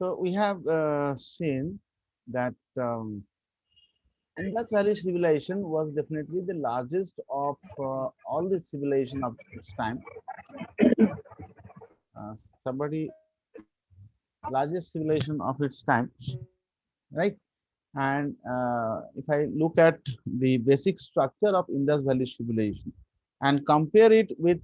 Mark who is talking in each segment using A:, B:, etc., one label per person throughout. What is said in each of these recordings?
A: So we have seen that Indus Valley civilization was definitely the largest of all the civilization of its time. Somebody largest civilization of its time, right? And if I look at the basic structure of Indus Valley civilization and compare it with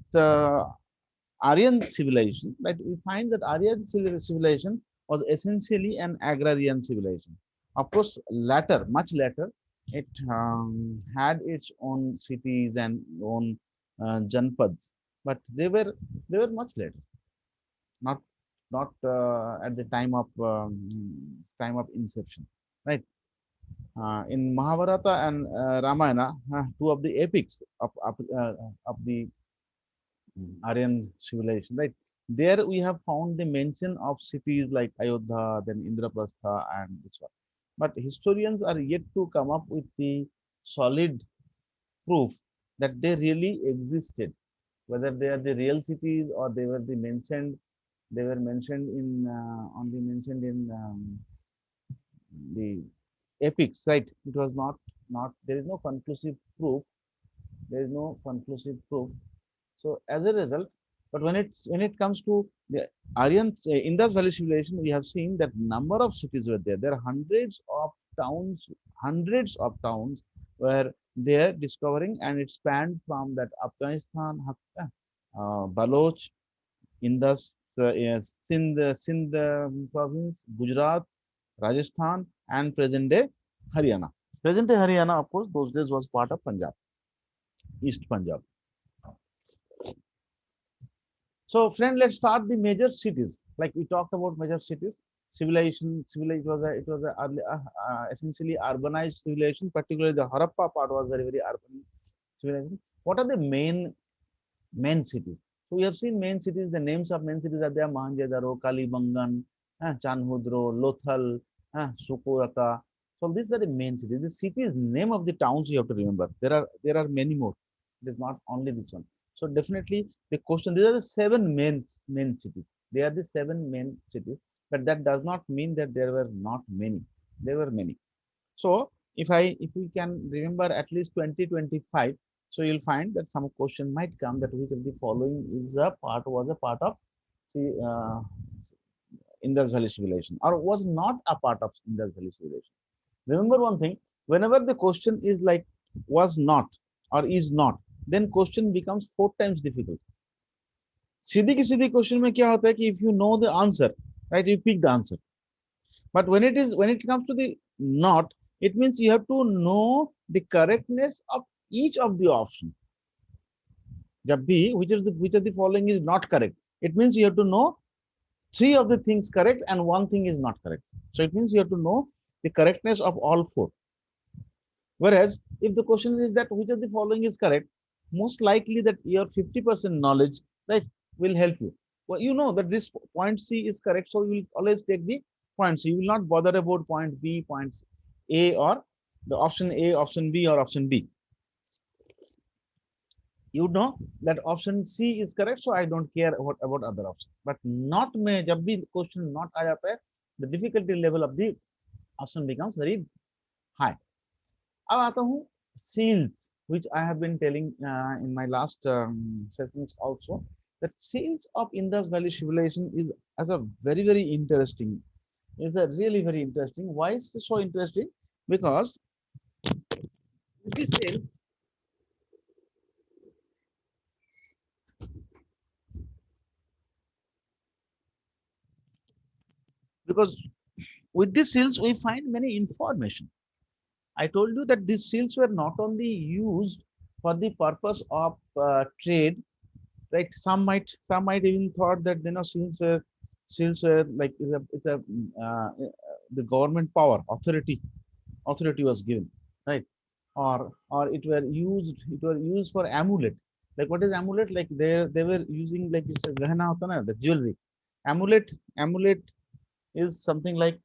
A: Aryan civilization, right, we find that Aryan civilization was essentially an agrarian civilization. Of course, later, much later, it had its own cities and own janpads, but they were much later, not at the time of inception, right? In Mahabharata and Ramayana, two of the epics of the Aryan civilization, right? There we have found the mention of cities like Ayodhya, then Indraprastha, and this one. But historians are yet to come up with the solid proof that they really existed, whether they are the real cities or they were mentioned in only mentioned in the epics, right? It was not there is no conclusive proof. There is no conclusive proof. So as a result, but when it comes to the Aryan Indus Valley civilization, we have seen that number of cities were there. There are hundreds of towns were there discovering, and it spanned from that Afghanistan, Baloch, Indus, yes, Sindh province, Gujarat, Rajasthan, and present day Haryana. Present day Haryana, of course, those days was part of Punjab, East Punjab. So, friend, let's start the major cities. Like we talked about major cities, civilization it was a essentially urbanized civilization. Particularly the Harappa part was very urban civilization. What are the main cities? So we have seen main cities. The names of main cities are there: Mohenjo-daro, Kalibangan, Chanhudro, Lothal, Sukoraka. So these are the main cities. The cities name of the towns you have to remember. There are many more. It is not only this one. So definitely the question. These are the seven main cities. They are the seven main cities. But that does not mean that there were not many. There were many. So if we can remember at least 2025, so you'll find that some question might come that which of the following is a part was a part of see Indus Valley civilization or was not a part of Indus Valley civilization. Remember one thing, whenever the question is like was not or is not, then question becomes four times difficult. सीधी की सीधी question में क्या होता है कि if you know the answer, right, you pick the answer. But when it comes to the not, it means you have to know the correctness of each of the option. जब भी which of the following is not correct, it means you have to know three of the things correct and one thing is not correct. So it means you have to know the correctness of all four. Whereas if the question is that which of the following is correct, most likely that your 50% knowledge, right, will help you. Well, you know that this point C is correct, so you will always take the point C. You will not bother about point B, points A, or the option A, option B, or option D. You know that option C is correct, so I don't care about other options. But not में जब भी question not आ जाता है, the difficulty level of the option becomes very high. अब आता हूँ seals, which I have been telling in my last sessions also, that seals of Indus Valley civilization is as a very interesting. It's a really very interesting. Why is it so interesting? Because these seals, because with these seals we find many information. I told you that these seals were not only used for the purpose of trade, right? Some might even thought that seals were like is a the government power authority was given, right? Or it were used for amulet. Like what is amulet? Like they were using like it's a gahna hota na, the jewelry. Amulet is something like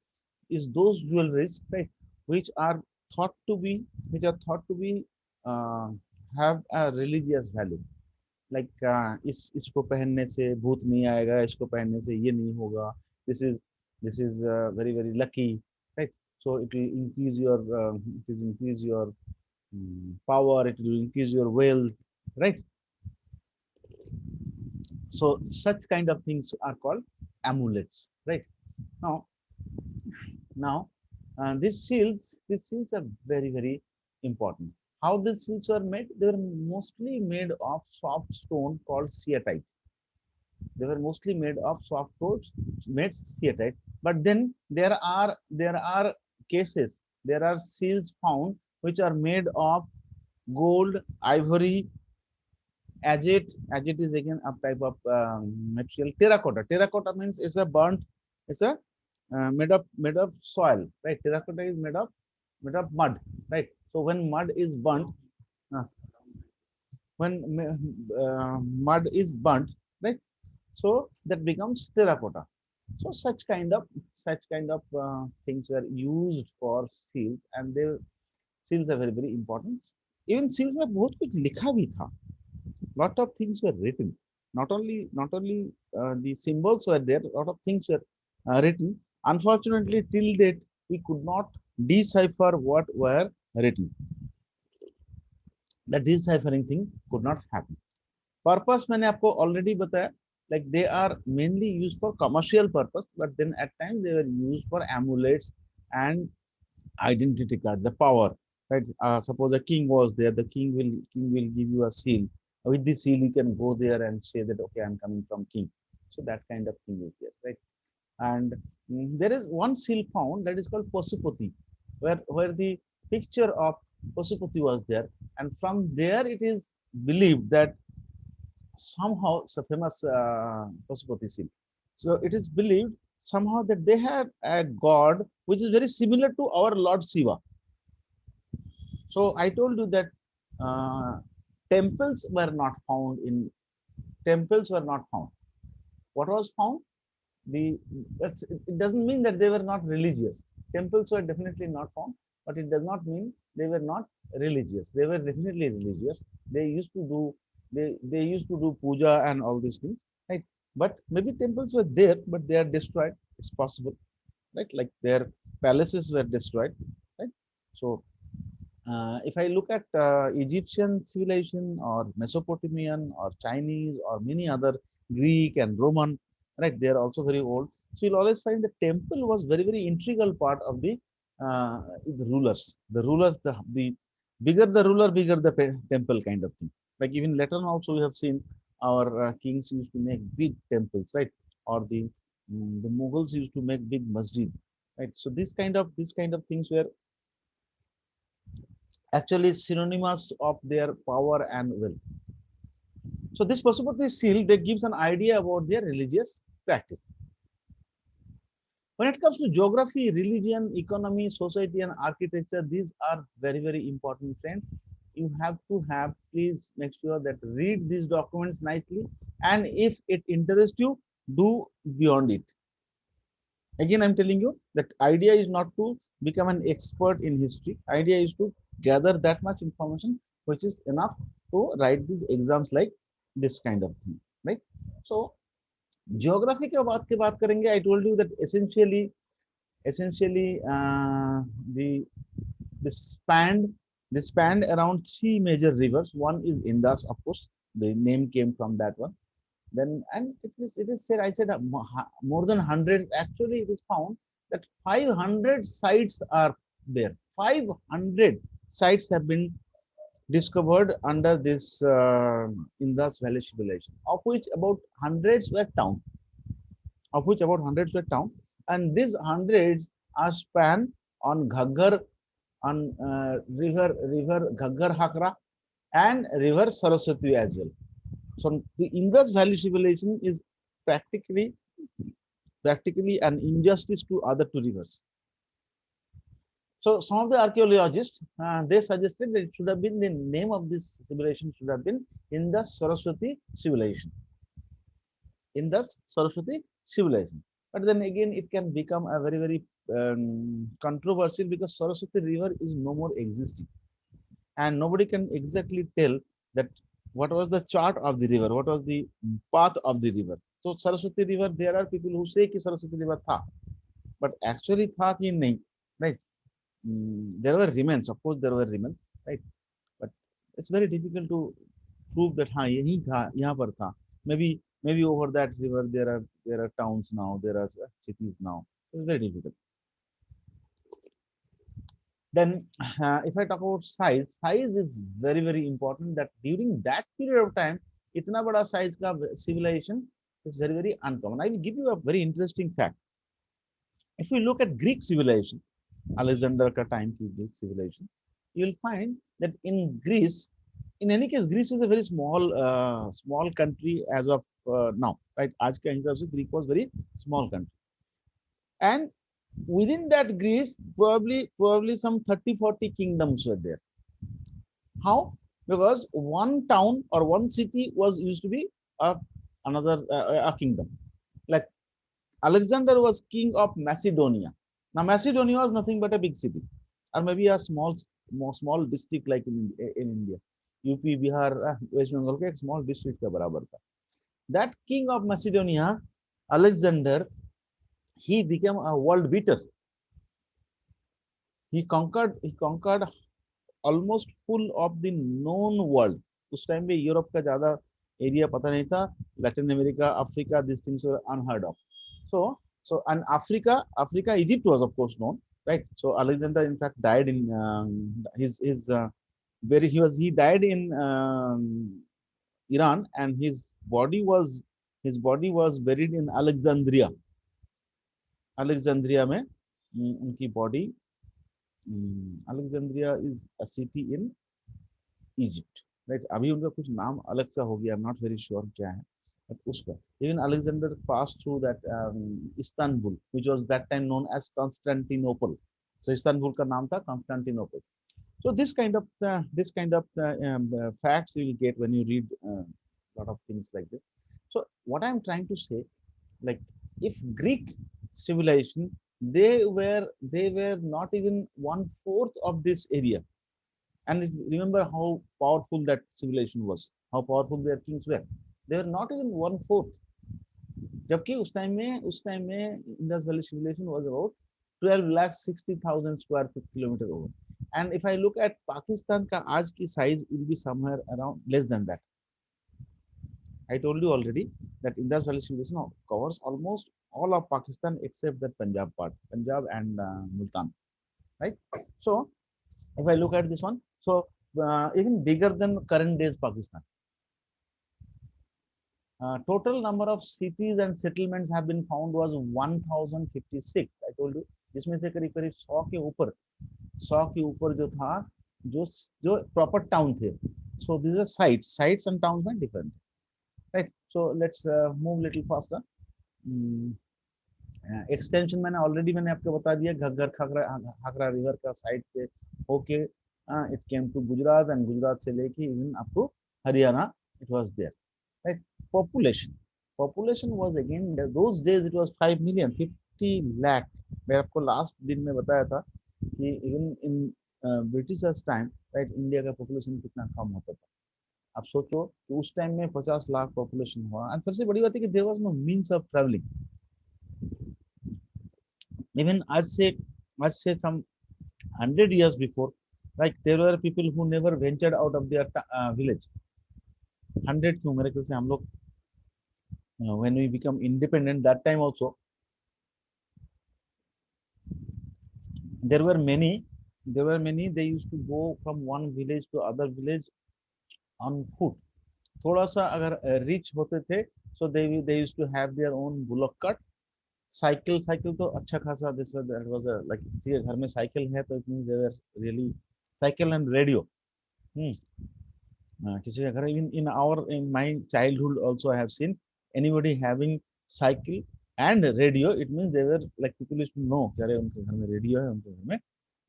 A: is those jewelries, right, which are thought to be which are thought to be uh, have a religious value. Like इसको पहनने से भूत नहीं आएगा, इसको पहनने से ये नहीं होगा. This is This is very lucky, right? So it will increase your power. It will increase your wealth, right? So such kind of things are called amulets, right? Now, these seals are very important. How these seals are made? They were mostly made of soft stone called ceatite. They were mostly made of soft stones, made ceatite. But then there are cases, there are seals found which are made of gold, ivory, agate. Agate is again a type of material. Terracotta. Terracotta means it's a burnt. It's a made of soil, right? Terracotta is made of mud, right? So when mud is burnt, uh, when mud is burnt, right? So that becomes terracotta. So such kind of things were used for seals, and they seals are very important. Even seals में बहुत कुछ लिखा भी था. Lot of things were written. Not only the symbols were there. Lot of things were written. Unfortunately, till date we could not decipher what were written. The deciphering thing could not happen. Purpose मैंने आपको already बताया, like they are mainly used for commercial purpose, but then at times they were used for amulets and identity card, the power, right? Suppose a king was there, the king will give you a seal. With this seal, you can go there and say that okay, I'm coming from king. So that kind of thing is there, right? And there is one seal found that is called Pasupati, where the picture of Pasupati was there, and from there it is believed that somehow it's a famous Pasupati seal. So it is believed somehow that they had a god which is very similar to our Lord Shiva. So I told you that uh, temples were not found in temples were not found. What was found? The it doesn't mean that they were not religious. Temples were definitely not found, but it does not mean they were not religious. They were definitely religious. They used to do puja and all these things, right? But maybe temples were there, but they are destroyed. It's possible, right? Like their palaces were destroyed, right? So if I look at Egyptian civilization or Mesopotamian or Chinese or many other Greek and Roman, right? They are also very old. So you'll always find the temple was very integral part of the rulers. The rulers, the bigger the ruler, bigger the temple kind of thing. Like even later on also we have seen our kings used to make big temples, right? Or the Mughals used to make big masjid, right? So this kind of things were actually synonymous of their power and will. So this Pasupati seal, they gives an idea about their religious practice. When it comes to geography, religion, economy, society, and architecture, these are very important, friends. You have to have, please make sure that read these documents nicely. And if it interests you, do beyond it. Again, I'm telling you that idea is not to become an expert in history. Idea is to gather that much information, which is enough to write these exams like this kind of thing, right? So geography के बात करेंगे. I told you that essentially the this spanned this spanned around three major rivers. One is Indus, of course. The name came from that one. Then and it is said, I said more than 100. Actually it is found that 500 sites are there. 500 sites have been discovered under this Indus Valley civilization, of which about hundreds were town, and these hundreds are spanned on Ghaggar, on river Ghaggar Hakra, and river Saraswati as well. So the Indus Valley civilization is practically practically an injustice to other two rivers. So some of the archaeologists they suggested that it should have been the name of this civilization should have been Indus Saraswati civilization. Indus Saraswati civilization. But then again, it can become a very controversial because Saraswati river is no more existing, and nobody can exactly tell that what was the chart of the river, what was the path of the river. So Saraswati river, there are people who say कि Saraswati river था, but actually था कि नहीं, right? There were remains, of course there were remains, right? But it's very difficult to prove that हाँ यही था, यहाँ पर था. Maybe over that river there are towns now, there are cities now. It's very difficult. Then, if I talk about size, size is very important. That during that period of time, इतना बड़ा size का civilization is very uncommon. I will give you a very interesting fact. If we look at Greek civilization, Alexander का time की Greek civilization, you will find that in Greece, in any case, Greece is a very small country as of now, right? आज के हिसाब से Greek was very small country, and within that Greece, probably some 30-40 kingdoms were there. How? Because one town or one city was used to be another a kingdom. Like Alexander was king of Macedonia. Now Macedonia was nothing but a big city, or maybe a small district like in India. UP, Bihar, West Bengal के एक small district के बराबर था. That king of Macedonia, Alexander, he became a world beater. He conquered almost full of the known world. उस time पे Europe का ज्यादा area पता नहीं था. Latin America, Africa, these things were unheard of. So and Africa, Egypt was of course known, right? So Alexander in fact died in his very he died in Iran, and his body was buried in Alexandria. Alexandria में उनकी body. Alexandria is a city in Egypt, right? अभी उनका कुछ नाम अलग सा हो गया. I'm not very sure क्या है, but उसका. Even Alexander passed through that Istanbul, which was that time known as Constantinople. So Istanbul का नाम था Constantinople. So this kind of facts you will get when you read a lot of things like this. So what I'm trying to say, like if Greek civilization, they were not even 1/4 of this area. And remember how powerful that civilization was, how powerful their kings were. They were not even 1/4. जबकि उस time में Indus Valley civilization was about 12,60,000 square kilometer over. And if I look at Pakistan का आज की size will be somewhere around less than that. I told you already that Indus Valley civilization covers almost all of Pakistan except that Punjab part, Punjab and Multan, right? So if I look at this one, so even bigger than current days Pakistan. Total number of cities and settlements have been found was 1056. I told you, जिसमें से करीब करीब 100 के ऊपर जो था, जो proper town थे. So these are sites and towns are different, right? So let's move little faster. Extension मैंने आपको बता दिया. घग्गर हाकरा रिवर का साइड से होके it came to Gujarat, and Gujarat से लेके even up to Haryana it was there, right? Population was again those days it was 5 million 50 lakh. मैं आपको लास्ट दिन में बताया था कि even in Britishers time, right, India का पॉपुलेशन कितना कम होता था. आप सोचो कि उस टाइम में 50 लाख पॉपुलेशन हुआ. एंड सबसे बड़ी बात है कि there was no means of travelling. Even आज से some 100 years before, like there were people who never ventured out of their village. 100 क्यों, मेरे ख्याल से हम लोग when we become independent, that time also there were many. They used to go from one village to other village on foot. थोड़ा सा अगर rich होते थे, so they used to have their own bullock cart. Cycle तो अच्छा खासा. This was like किसी के घर में साइकिल है तो it means they were really. Cycle and radio. किसी के घर, in my childhood also I have seen anybody having cycle and radio. It means they were like people used to know कि अरे उनके घर में रेडियो है, उनके घर में.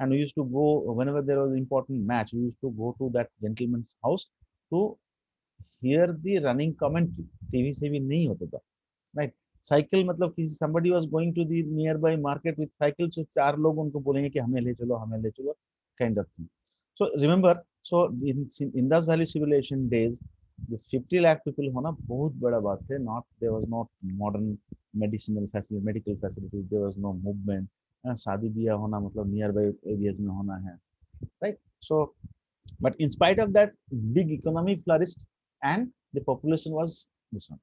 A: And we used to go whenever there was important match, we used to go to that gentleman's house to hear the running commentary. TV से भी नहीं होता था, राइट? साइकिल मतलब किसी somebody was going to the nearby market with cycle, so 4 लोग उनको बोलेंगे कि हमें ले चलो kind of thing. So remember, so in Indus Valley civilization days, this 50 lakh people होना बहुत बड़ा बात है. Not there was not modern medical facilities, there was no movement. शादी ब्याह होना मतलब नियर बाय एरियाज में होना है, right. So but in spite of that, big economy flourished and the population was this one.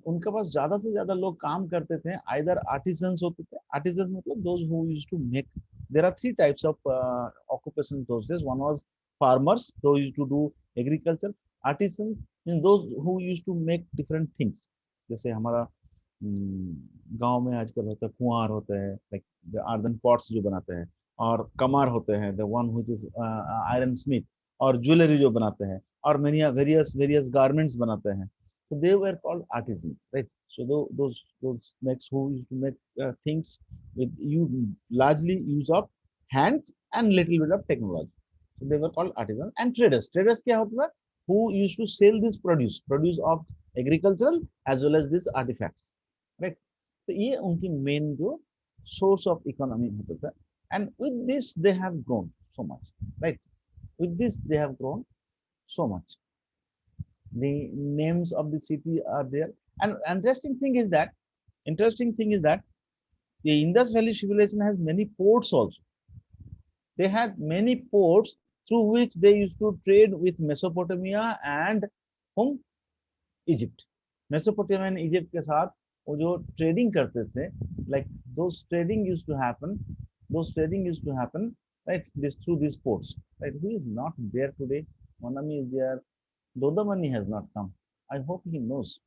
A: उनके पास ज्यादा से ज्यादा लोग काम करते थे, आइदर आर्टिजन्स होते थे. आर्टिजन्स मतलब those who used to make. There are three types of occupation those days. One was farmers, though used to do agriculture. Artisans mean those who used to make different things. जैसे हमारा गांव में आजकल होता है, कुंवार होते हैं, लाइक द अर्दन पॉट्स जो बनाते हैं, और कमार होते हैं, the one which is iron Smith, और ज्वेलरी जो बनाते हैं, और मेनी वेरियस वेरियस गारमेंट्स बनाते हैं. So they were called artisans, right? So those makes who used to make things with you largely use of hands and little bit of technology. So they were called artisans. And traders. Traders क्या होता है? Who used to sell this produce of agricultural as well as these artifacts, right? तो ये उनकी main जो source of economy होता था. And with this they have grown so much, right? With this they have grown so much. The names of the city are there. And interesting thing is that the Indus Valley civilization has many ports also. They had many ports through which they used to trade with Mesopotamia and whom? Egypt. Mesopotamia and Egypt के साथ वो जो trading करते थे, like those trading used to happen, right? This through these ports, right? Who is not there today? Monami is there. Dodamani has not come. I hope he knows.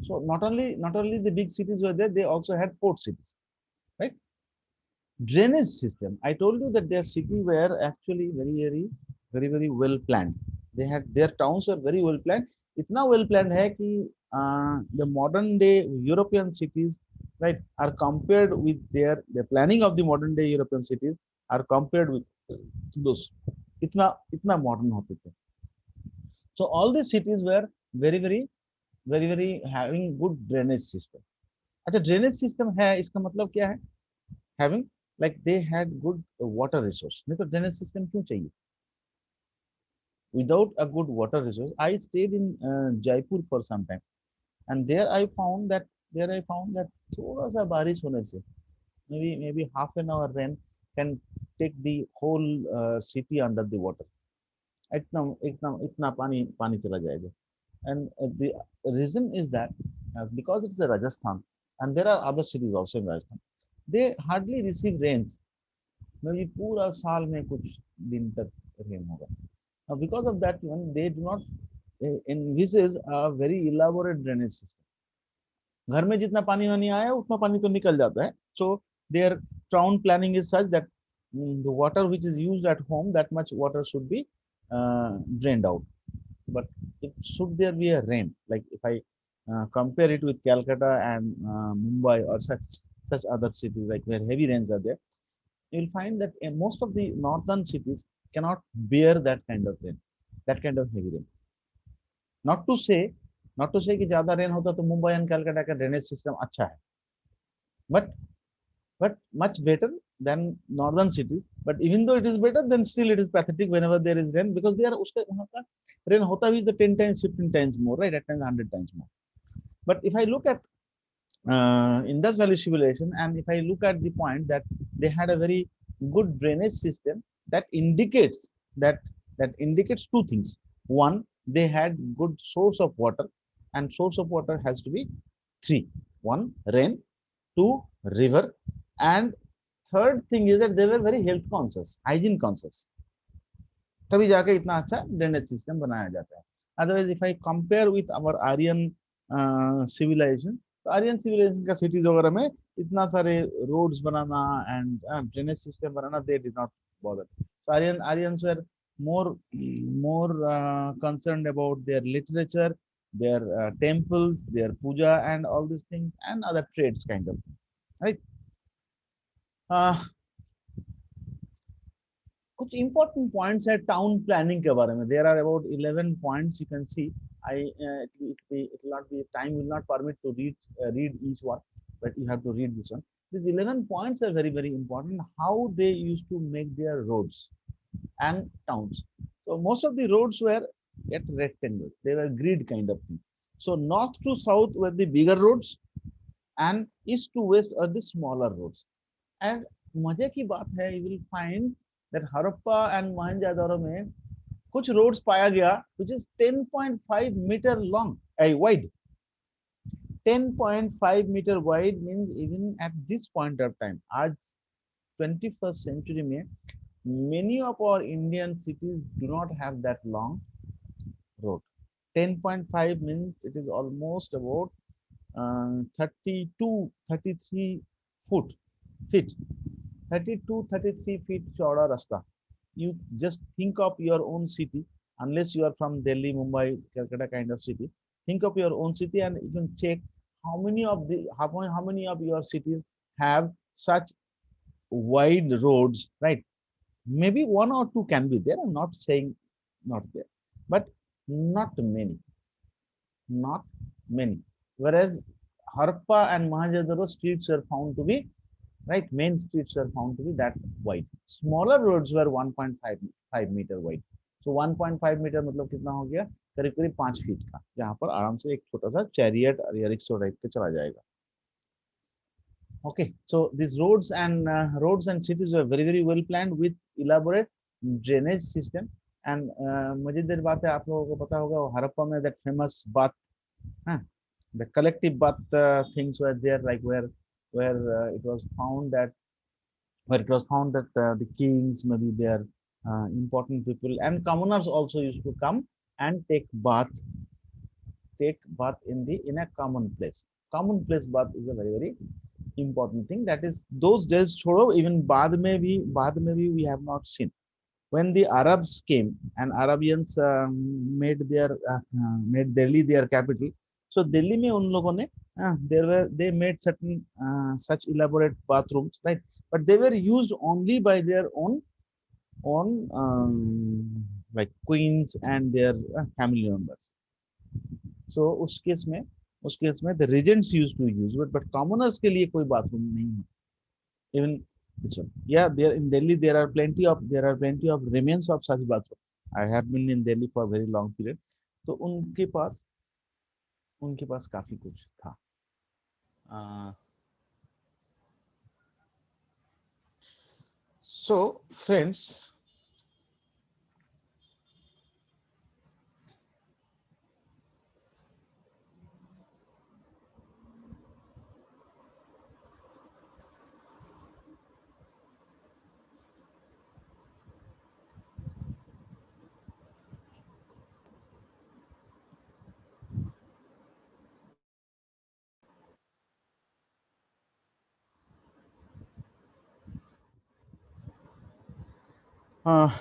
A: So not only the big cities were there, they also had port cities, right? Drainage system. I told you that their city were actually very well planned. They had their towns were very well planned. इतना well planned है कि the modern day European cities, right, are compared with the planning of the modern day European cities are compared with those. इतना modern होते थे. So all these cities were very having good drainage system. अच्छा, drainage system है इसका मतलब क्या है? Having, like they had good water resource. नहीं तो drainage system क्यों चाहिए? Without a good water resource, I stayed in Jaipur for some time, and there I found that थोड़ा सा बारिश होने से maybe half an hour rain can take the whole city under the water. इतना पानी पानी चला जाएगा. And the reason is that because it's a Rajasthan, and there are other cities also in Rajasthan, they hardly receive rains. Maybe पूरा साल में कुछ दिन तक rain होगा. Now because of that one, they do not envisage a very elaborate drainage system. घर में जितना पानी वानी आया उतना पानी तो निकल जाता है. So their town planning is such that the water which is used at home, that much water should be drained out. But should there be a rain, like if I compare it with Calcutta and Mumbai or such other cities, like where heavy rains are there, you will find that most of the northern cities cannot bear that kind of rain, that kind of heavy rain. Not to say कि ज्यादा rain होता तो Mumbai and Calcutta का drainage system अच्छा है, but much better than northern cities. But even though it is better, then still it is pathetic whenever there is rain, because they are उसका वहाँ का rain होता भी तो 10 times 15 times more, right? At times 100 times more. But if I look at Indus Valley civilization, and if I look at the point that they had a very good drainage system, that indicates two things. One, they had good source of water, and source of water has to be three. One, rain. Two, river. And third thing is that they were very health conscious, hygiene conscious. तभी जाके इतना अच्छा drainage system बनाया जाता है. Otherwise if I compare with our Aryan civilisation, तो Aryan civilisation का cities वगैरह में इतना सारे रोड्स बनाना एंड ड्रेनेज सिस्टम बनाना, they did not bother. So Aryans were more concerned about their literature, their temples, their puja, and all these things, and other trades kind of thing, right? कुछ important points है town planning के बारे में. There are about 11 points you can see. It will not be, time will not permit to read each one, but you have to read this one. These 11 points are very important. How they used to make their roads. and towns. So most of the roads were at rectangles. They were grid kind of thing. So north to south were the bigger roads and east to west are the smaller roads. And मजे की बात है, you will find that Harappa and Mohenjo-daro में कुछ roads पाया गया which is 10.5 meter long, wide. 10.5 meter wide means even at this point of time, आज 21st century में many of our Indian cities do not have that long road. 10.5 means it is almost about 32, 33 foot, feet, 32, 33 feet chauda rasta. You just think of your own city, unless you are from Delhi, Mumbai, Calcutta kind of city. Think of your own city and you can check how many of your cities have such wide roads, right? Maybe one or two can be there. I'm not saying not there, but not many, not many. Whereas Harappa and Mohenjo-daro streets are found to be, right, main streets are found to be that wide. Smaller roads were 1.5 meter wide. So 1.5 meter मतलब कितना हो गया, करीब करीब 5 feet का, जहाँ पर आराम से एक छोटा सा चैरियट या रिक्शा टाइप के चला जाएगा. Okay, so these roads and cities were very well planned with elaborate drainage system. And मजेदार बात है, आप लोगों को पता होगा हड़प्पा में that famous bath, huh? The collective bath things were there, like where it was found that the kings, maybe their important people and commoners also used to come and take bath in a common place. Common place bath is a very important thing. That is those days छोड़ो, even बाद में भी we have not seen. When the Arabs came and Arabians made Delhi their capital. So Delhi में उन लोगों ने they made certain such elaborate bathrooms, right? But they were used only by their own like queens and their family members. So उस case में the regents used to use it, but commoners के लिए कोई bathroom नहीं है. Even this one, yeah, there in Delhi there are plenty of remains of such bathroom. I have been in Delhi for a very long period. तो उनके पास काफी कुछ था. So friends, uh,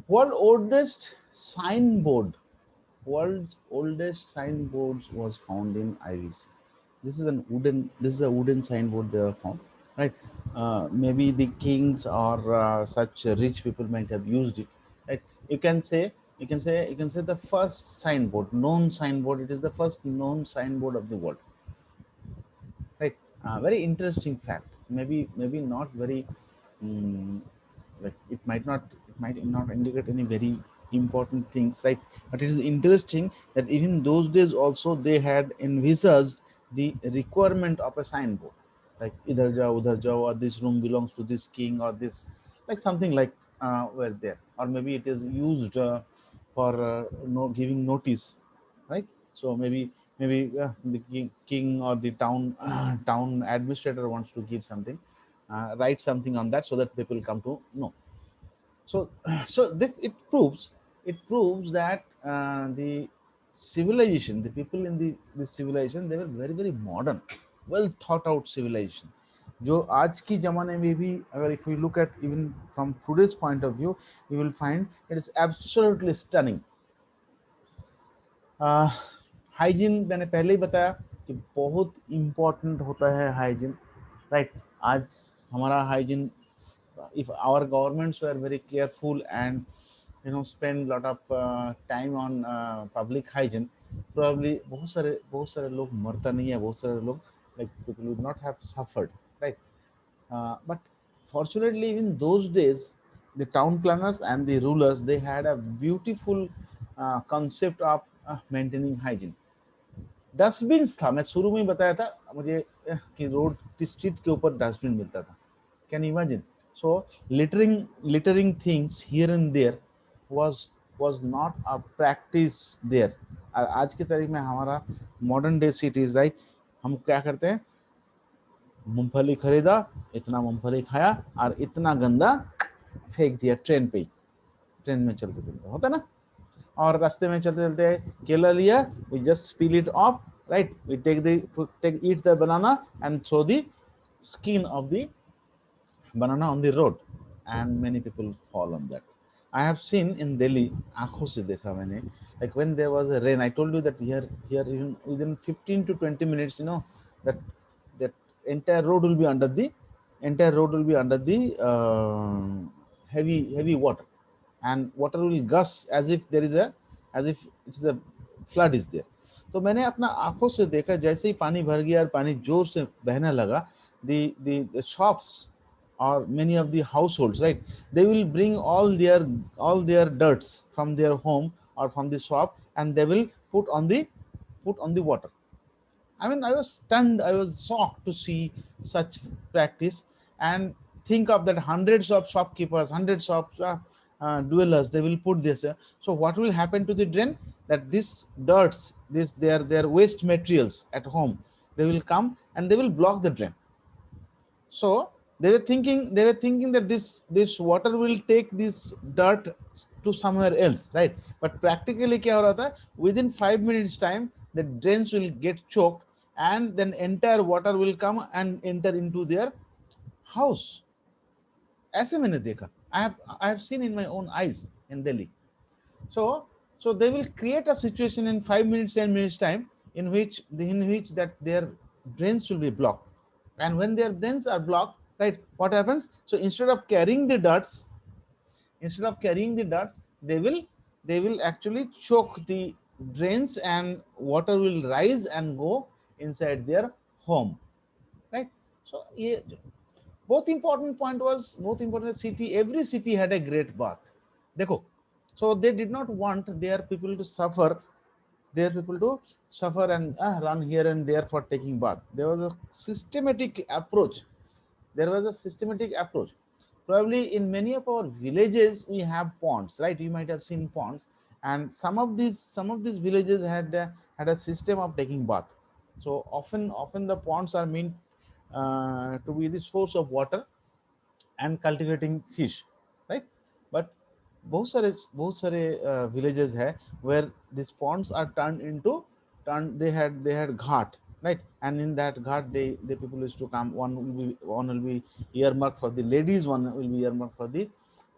A: world's oldest signboard was found in IVC. This is a wooden signboard they have found, right? Maybe the kings or such rich people might have used it, right? You can say the first signboard, known signboard. It is the first known signboard of the world, right? Very interesting fact. Maybe not very like it might not indicate any very important things, right? But it is interesting that even those days also they had envisaged the requirement of a signboard, like idhar jao udhar jao, or this room belongs to this king, or this, like something like were there, or maybe it is used for no giving notice, right? So maybe the king or the town administrator wants to give something, write something on that so that people come to know. So so this it proves that the civilization, the people in the civilization, they were very modern, well thought out civilization. जो आज की जमाने में भी अगर if we look at even from today's point of view, you will find it is absolutely stunning. Hygiene मैंने पहले ही बताया कि बहुत इम्पोर्टेंट होता है हाइजीन, राइट? आज हमारा hygiene, if our governments were very careful and spend lot of time on public hygiene, probably बहुत सारे लोग मरता नहीं है, बहुत सारे लोग like people would not have suffered, right? But fortunately, in those days, the town planners and the rulers, they had a beautiful concept of maintaining hygiene. Dustbin था, मैं शुरू में ही बताया था मुझे कि रोड स्ट्रीट के ऊपर डस्टबिन मिलता था. Can you imagine? So littering things here and there was not a practice there. आज की तारीख में हमारा मॉडर्न डे सिटीज, राइट, हम क्या करते हैं, मूंगफली खरीदा, इतना मूंगफली खाया और इतना गंदा फेंक दिया ट्रेन पे, ट्रेन में चलते चलते होता ना, और रास्ते में चलते चलते केला लिया, we just peel it off, right, we eat the banana and throw the skin of the banana on the road, and many people fall on that. I have seen in Delhi, आंखों से देखा मैंने, like when there was a rain, I told you that here even within 15 to 20 minutes, that that entire road will be under the heavy water, and water will gush as if it is a flood is there. तो मैंने अपना आंखों से देखा, जैसे ही पानी भर गया और पानी जोर से बहने लगा, the shops or many of the households, right, they will bring all their dirts from their home or from the shop, and they will put on the water. I mean, I was stunned, I was shocked to see such practice, and think of that, hundreds of shopkeepers, hundreds of dwellers, they will put this. So what will happen to the drain? That this dirts, their waste materials at home, they will come and they will block the drain. So they were thinking that this water will take this dirt to somewhere else, right? But practically क्या हो रहा था, within 5 minutes time the drains will get choked, and then entire water will come and enter into their house. ऐसे मैंने देखा, I have seen in my own eyes in Delhi. So they will create a situation in 5 minutes, 10 minutes time, in which that their drains will be blocked. And when their drains are blocked, right, what happens? So instead of carrying the dirts, they will actually choke the drains, and water will rise and go inside their home, right? So yeah, both important city, every city had a great bath. Dekho. So they did not want their people to suffer, and run here and there for taking bath. There was a systematic approach. Probably in many of our villages we have ponds, right? You might have seen ponds, and some of these villages had a system of taking bath. So often the ponds are meant to be the source of water and cultivating fish, right? But बहुत सारे villages है where these ponds are turned, they had ghat, right? And in that ghat, the people used to come. One will be earmarked for the ladies, one will be earmarked for the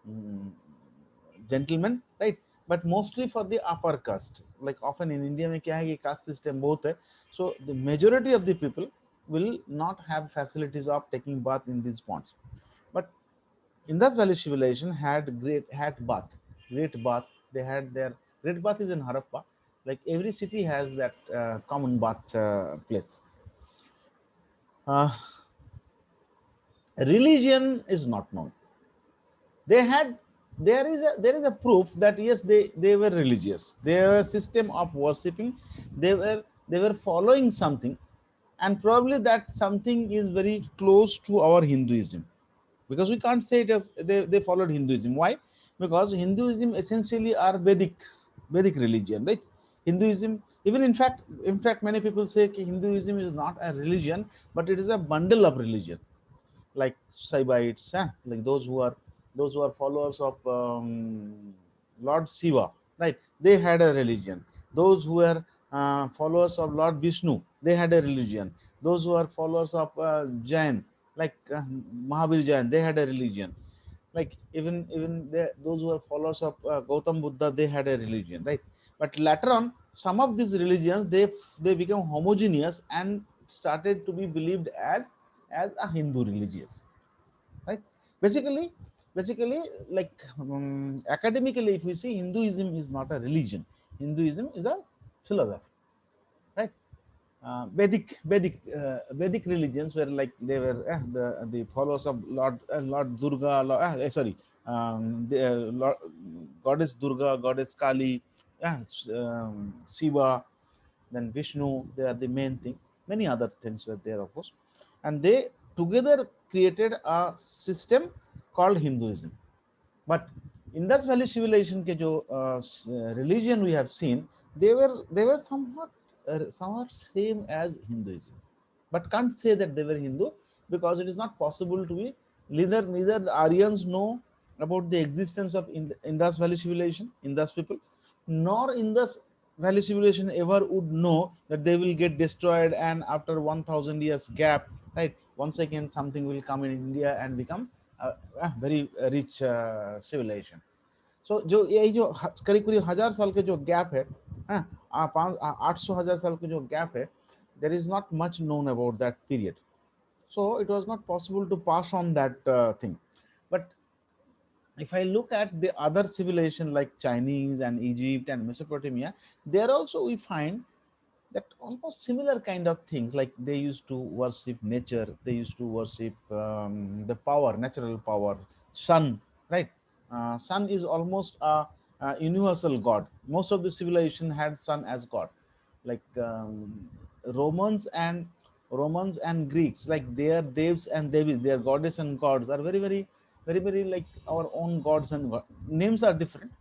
A: mm, gentlemen, right? But mostly for the upper caste. Like often in India में क्या है, ये caste system बहुत है. So the majority of the people will not have facilities of taking bath in these ponds. But Indus Valley civilization great bath. They had their great bath is in Harappa. Like every city has that common bath place. Uh, Religion is not known. They had there is a proof that yes, they were religious. They were a system of worshipping. They were following something, and probably that something is very close to our Hinduism, because we can't say it as they followed Hinduism. Why? Because Hinduism essentially are Vedic religion, right? Hinduism, even in fact, many people say that Hinduism is not a religion, but it is a bundle of religion, like Saibites, like those who are followers of Lord Shiva, right? They had a religion. Those who were followers of Lord Vishnu, they had a religion. Those who are followers of Jain, like Mahavir Jain, they had a religion. Like those who are followers of Gautam Buddha, they had a religion, right? But later on, some of these religions, they become homogeneous and started to be believed as a Hindu religious, right? Basically, basically, like academically, if we see, Hinduism is not a religion. Hinduism is a philosophy, right? Vedic religions were like they were the followers of Lord Durga, sorry, Lord, goddess Durga, goddess Kali, Shiva, then Vishnu. They are the main things. Many other things were there, of course, and they together created a system called Hinduism. But Indus Valley civilization के जो religion we have seen, they were somewhat same as Hinduism, but can't say that they were Hindu, because it is not possible to be. Neither the Aryans know about the existence of Indus Valley civilization, Indus people, nor Indus Valley civilization ever would know that they will get destroyed, and after 1,000 years gap, right, once again something will come in India and become a very rich civilization. So जो ये जो करीब करीब 1,000 साल के जो gap है, हाँ, 800 1,000 साल के जो गैप है, there is not much known about that period. So it was not possible to pass on that thing. But if I look at the other civilization like Chinese and Egypt and Mesopotamia, there also we find that almost similar kind of things, like they used to worship nature, they used to worship the power, natural power, sun, right? Sun is almost a universal god. Most of the civilization had sun as god, like romans and Romans and Greeks, like their devs and devis, their goddess and gods are very like our own gods, and names are different,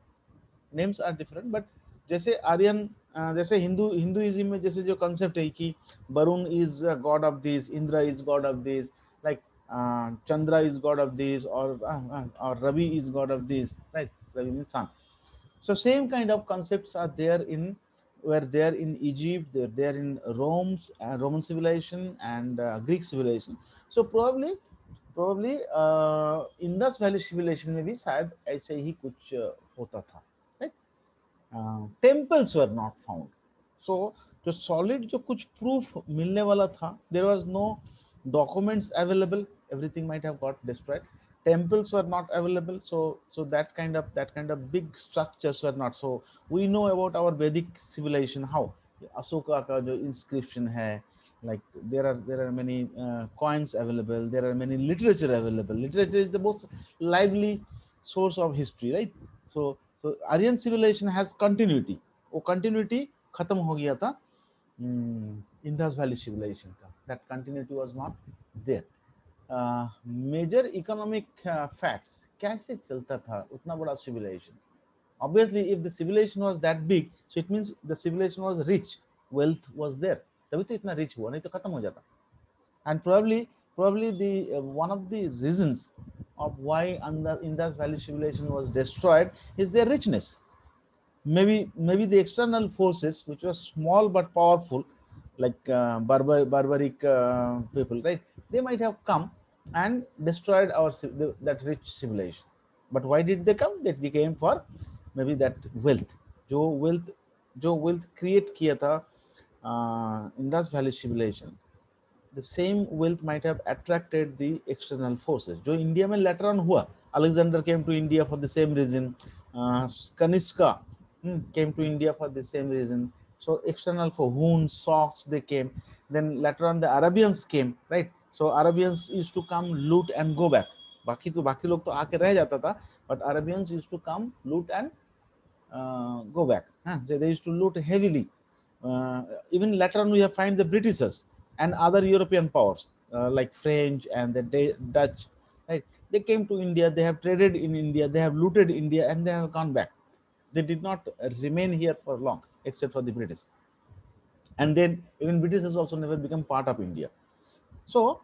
A: names are different, but जैसे Aryan, जैसे Hinduism में जैसे जो concept है कि Varun is god of this, Indra is god of this, like Chandra is god of this, और Ravi is god of this, right? Ravi means sun. So same kind of concepts are there in, were there in Egypt, they're there in Roman civilization and Greek civilization. So probably Indus Valley civilization में भी शायद ऐसे ही कुछ होता था, right? Temples were not found. So जो solid जो कुछ proof मिलने वाला था, there was no documents available, everything might have got destroyed. Temples were not available, so that kind of big structures were not. So we know about our Vedic civilization, how Asoka का जो inscription है, like there are many coins available, there are many literature available. Literature is the most lively source of history, right? So Aryan civilization has continuity. वो continuity खत्म हो गया था Indus Valley civilization का. That continuity was not there. Major economic facts, कैसे चलता था उतना बड़ा civilization? Obviously, if the civilization was that big, so it means the civilization was rich, wealth was there. तभी तो इतना rich हुआ, नहीं तो खत्म हो जाता. And probably the one of the reasons of why Indus Valley civilization was destroyed is their richness. Maybe the external forces, which were small but powerful, like barbaric people, right? They might have come and destroyed that rich civilization. But why did they come? They came for maybe that wealth. जो wealth create किया था Indus Valley civilization, the same wealth might have attracted the external forces. जो India में later on हुआ, Alexander came to India for the same reason. Kanishka came to India for the same reason. So external for Huns, Sox, they came. Then later on the Arabians came, right? So Arabians used to come, loot and go back. बाकी लोग तो आके रह जाता था, but Arabians used to come, loot and go back. So they used to loot heavily. Even later on, we have find the Britishers and other European powers like French and the Dutch. Right? They came to India. They have traded in India. They have looted India, and they have gone back. They did not remain here for long, except for the British. And then even Britishers also never become part of India. So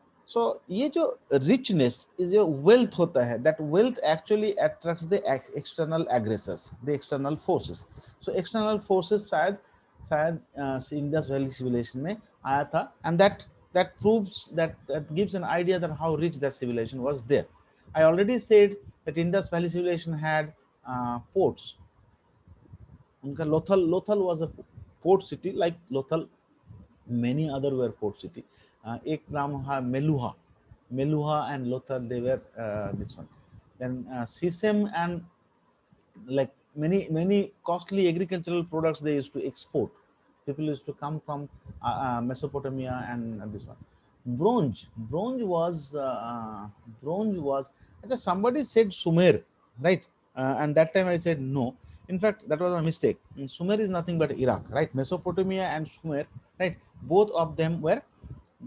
A: ये जो richness is your wealth होता है, that wealth actually attracts the external aggressors, the external forces. So external forces शायद Indus Valley civilization में आया था, and that proves that gives an idea that how rich that civilization was there. I already said that Indus Valley civilization had ports. उनका Lothal was a port city, like Lothal many other were port city. एक नाम है Meluha and Lothal, they were this one. then sesame and like many costly agricultural products they used to export. People used to come from Mesopotamia and this one. Bronze was somebody said Sumer, right? And that time I said no. In fact, that was a mistake. Sumer is nothing but Iraq, right? Mesopotamia and Sumer, right? Both of them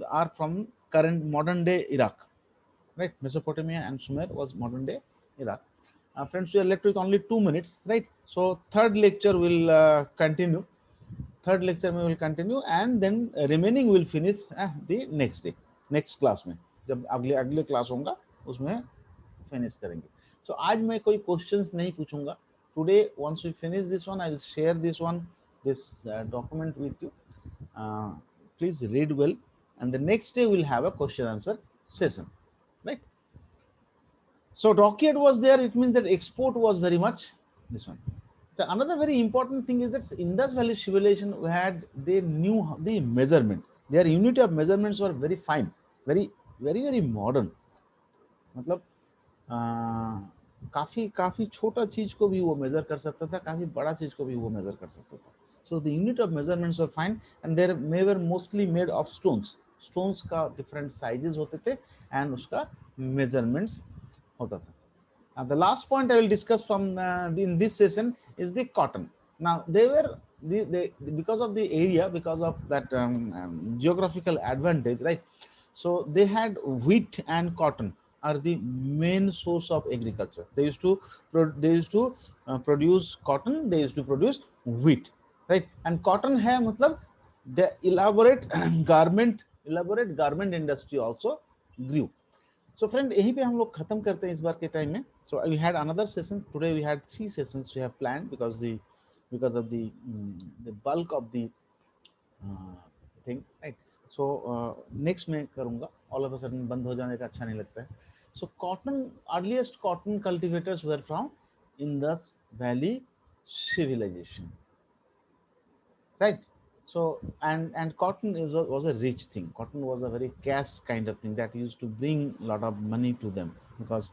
A: are from current modern day Iraq, right? Mesopotamia and Sumer was modern day Iraq. Friends, we are left with only 2 minutes, right? So third lecture will continue. Third lecture में will continue and then remaining will finish the next day, next class में. जब अगले अगले class होगा उसमें finish करेंगे. So आज मैं कोई क्वेश्चंस नहीं पूछूंगा. Today, once we finish this one, I will share this document with you. Please read well, and the next day we'll have a question answer session, right? So dockyard was there. It means that export was very much this one. So another very important thing is that Indus Valley civilization they knew the measurement. Their unit of measurements were very fine, very modern. मतलब काफी काफी छोटा चीज को भी वो major कर सकता था, काफी बड़ा चीज को भी वो मेजर कर सकता था. So the unit of measurements were fine, and they were mostly made of stones. Stones का different sizes होते थे and उसका measurements होता था. The last point I will discuss from in this session is the cotton. Now they were because of the area, because of that geographical advantage, right? So they had wheat and cotton are the main source of agriculture. They used to produce cotton. They used to produce wheat, right? And cotton है मतलब the elaborate garment industry also grew. So friend, यहीं पे हम लोग खत्म करते हैं इस बार के टाइम में. So we had another session today. We had 3 sessions we have planned because of the bulk of the thing, right? So next में करूँगा. All of a sudden बंद हो जाने का अच्छा नहीं लगता है. So earliest cotton cultivators were from Indus Valley civilization, right? So and cotton was a rich thing. Cotton was a very cash kind of thing that used to bring a lot of money to them because